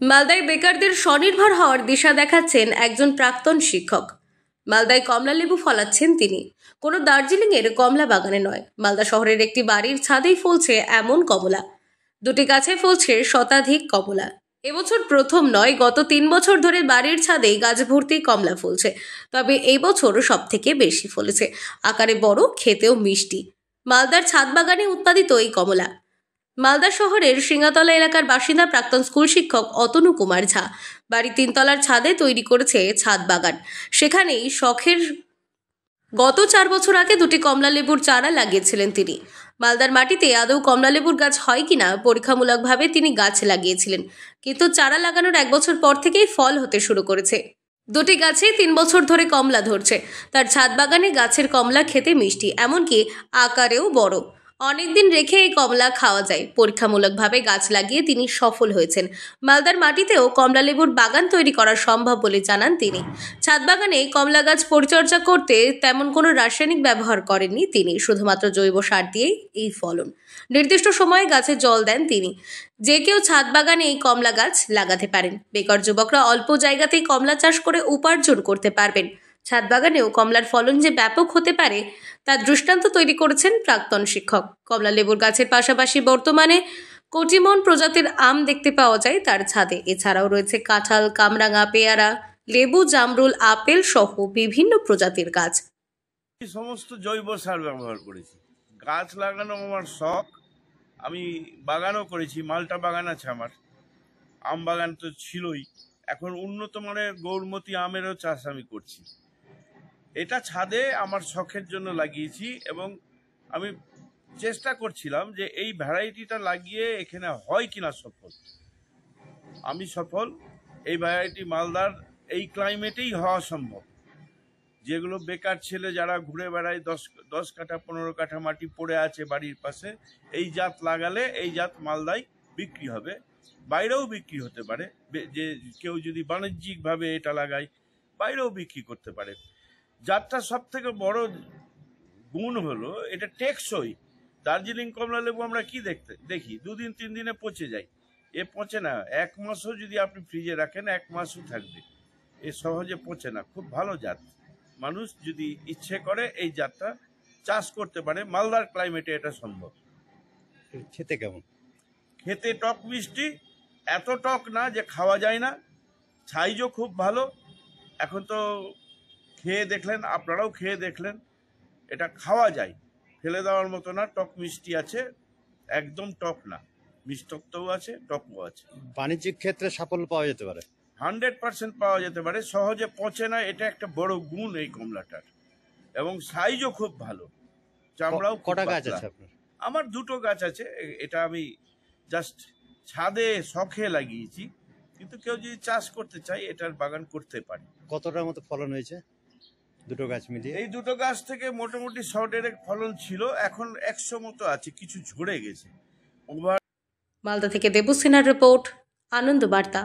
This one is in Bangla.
মালদায় বেকারদের স্বনির্ভর হওয়ার দিশা দেখাচ্ছেন একজন প্রাক্তন শিক্ষক। মালদায় কমলা লেবু ফলাচ্ছেন তিনি। কোনো দার্জিলিংয়ের কমলা বাগানে নয়, মালদা শহরের একটি বাড়ির ছাদেই ফলছে এমন কমলা। দুটি গাছে ফলছে শতাধিক কমলা। এবছর প্রথম নয়, গত 3 বছর ধরে বাড়ির ছাদেই গাছ ভর্তি কমলা ফলছে। তবে এই বছর সব থেকে বেশি ফলেছে। আকারে বড়, খেতেও মিষ্টি। মালদার ছাদ বাগানে উৎপাদিত এই কমলা। মালদা শহরের সিঙ্গাতলা এলাকার বাসিন্দা প্রাক্তন স্কুল শিক্ষক অতনু কুমার ঝা বাড়ি 3 তলার ছাদে তৈরি করেছে ছাদ বাগান। সেখানেই শখের গত 4 বছর আগে দুটি কমলা লেবুর চারা লাগিয়েছিলেন তিনি। মালদার মাটিতে আদৌ কমলা লেবুর গাছ হয় কিনা পরীক্ষামূলকভাবে তিনি গাছ লাগিয়েছিলেন, কিন্তু চারা লাগানোর 1 বছর পর থেকেই ফল হতে শুরু করেছে। দুটি গাছে 3 বছর ধরে কমলা ধরছে। তার ছাদ বাগানে গাছের কমলা খেতে মিষ্টি, এমনকি আকারেও বড়। অনেকদিন রেখে এই কমলা খাওয়া যায়। পরীক্ষামূলকভাবে গাছ লাগিয়ে তিনি সফল হয়েছেন। মালদার মাটিতেও কমলা লেবুর বাগান তৈরি করা সম্ভব বলে জানান তিনি। ছাদ বাগানে কমলা গাছ পরিচর্যা করতে তেমন কোনো রাসায়নিক ব্যবহার করেননি তিনি, শুধুমাত্র জৈব সার দিয়েই এই ফলন। নির্দিষ্ট সময়ে গাছে জল দেন তিনি। যে কেউ ছাদ বাগানে এই কমলা গাছ লাগাতে পারেন। বেকার যুবকরা অল্প জায়গাতেই কমলা চাষ করে উপার্জন করতে পারবেন। ছাদ বাগানেও কমলার ফলন যে ব্যাপক হতে পারে তার দৃষ্টান্ত তৈরি করেছেন প্রাক্তন শিক্ষক। কমলা লেবুর গাছের পাশাপাশি বর্তমানে কটিমন প্রজাতির আম দেখতে পাওয়া যায় তার ছাদে। এছাড়াও রয়েছে কাঁঠাল, কামরাঙা, পেয়ারা, লেবু, জামরুল, আপেল সহ বিভিন্ন প্রজাতির গাছ। এই সমস্ত জৈব সার ব্যবহার করেছি। গাছ লাগানো আমার শখ। আমি বাগানও করেছি, মালটা বাগান আছে আমার, আম বাগান তো ছিলই। এখন উন্নত মানের গৌরমতি আমেরও চাষ আমি করছি। এটা ছাদে আমার শখের জন্য লাগিয়েছি এবং আমি চেষ্টা করছিলাম যে এই ভ্যারাইটিটা লাগিয়ে এখানে হয় কিনা সফল। আমি সফল। এই ভ্যারাইটি মালদার এই ক্লাইমেটেই হওয়া সম্ভব। যেগুলো বেকার ছেলে যারা ঘুরে বেড়ায়, 10 কাঠা 15 কাঠা মাটি পড়ে আছে বাড়ির পাশে, এই জাত লাগালে এই জাত মালদায় বিক্রি হবে, বাইরেও বিক্রি হতে পারে। যে কেউ যদি বাণিজ্যিকভাবে এটা লাগায় বাইরেও বিক্রি করতে পারে। জাতটা সব থেকে বড় গুণ হলো এটা টেকসই। দার্জিলিং কমলা লেবু আমরা কি দেখি 2 দিন 3 দিনে পচে যায়। এ পচে না। 1 মাসও যদি আপনি ফ্রিজে রাখেন 1 মাসও থাকবে। এ সহজে পচে না। খুব ভালো জাত। মানুষ যদি ইচ্ছে করে এই জাতটা চাষ করতে পারে। মালদার ক্লাইমেটে এটা সম্ভব। খেতে কেমন? খেতে টক মিষ্টি, এত টক না যে খাওয়া যায় না। সাইজও খুব ভালো। এখন তো খেয়ে দেখলেন, আপনারাও খেয়ে দেখলেন, এটা খাওয়া যায়, ফেলে দেওয়ার মতো না। টক মিষ্টি আছে, একদম টক না, মিষ্টত্বও আছে, টকও আছে। বাণিজ্যিক ক্ষেত্রে সাফল্য পাওয়া যেতে পারে, 100% পাওয়া যেতে পারে। সহজে পচে না, এটা একটা বড় গুণ এই কমলাটার। এবং সাইজও খুব ভালো, চামড়াও। কটা গাছ আছে আপনার? আমার 2টো গাছ আছে। এটা আমি জাস্ট ছাদে শখে লাগিয়েছি, কিন্তু কেউ যদি চাষ করতে চায় এটার বাগান করতে পারে। কতটার মতো ফলন হয়েছে 2টো গাছ মিলিয়ে? এই 2টো গাছ থেকে মোটামুটি 100 ফলন ছিল, এখন 100 মতো আছে, কিছু ঝরে গেছে। মালদা থেকে দেবুসিনার রিপোর্ট, আনন্দ বার্তা।